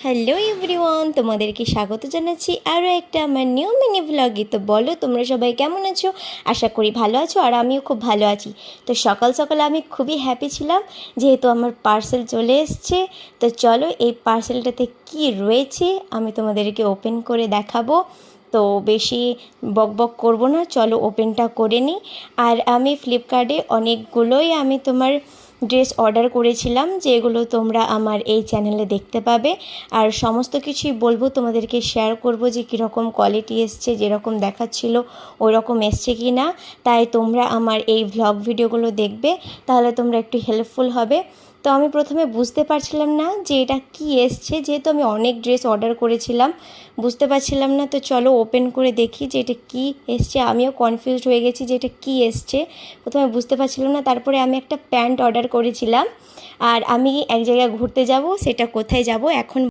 Hello everyone, তোমাদেরকে স্বাগত জানাচ্ছি আরও একটা আমার নিউ মিনি ভ্লগে। তো বলো তোমরা সবাই কেমন আছো? আশা করি ভালো আছো, আর আমিও খুব ভালো আছি। তো সকাল সকাল আমি খুবই হ্যাপি ছিলাম যেহেতু আমার পার্সেল চলে এসছে। তো চলো এই পার্সেলটাতে কি রয়েছে আমি তোমাদেরকে ওপেন করে দেখাবো। তো বেশি বকবক করব না, চলো ওপেনটা করে নিই। আর আমি ফ্লিপকার্টে অনেকগুলোই তোমার ড্রেস অর্ডার করেছিলাম, যেগুলো তোমরা আমার এই চ্যানেলে দেখতে পাবে। আর সমস্ত কিছুই বলবো, তোমাদেরকে শেয়ার করব যে কীরকম কোয়ালিটি এসছে, যেরকম দেখাচ্ছিল ওই রকম এসছে কি না। তাই তোমরা আমার এই ভ্লগ ভিডিওগুলো দেখবে, তাহলে তোমরা একটু হেল্পফুল হবে। তো আমি প্রথমে বুঝতে পারছিলাম না যে এটা কি এসছে, যেহেতু আমি অনেক ড্রেস অর্ডার করেছিলাম, বুঝতে পারছিলাম না। তো চলো ওপেন করে দেখি যে এটা কি এসছে। আমিও কনফিউজড হয়ে গেছি যে এটা কি এসছে, প্রথমে বুঝতে পারছিলাম না। তারপরে আমি একটা প্যান্ট অর্ডার করেছিলাম, আর আমি এক জায়গায় ঘুরতে যাব, সেটা কোথায় যাব এখন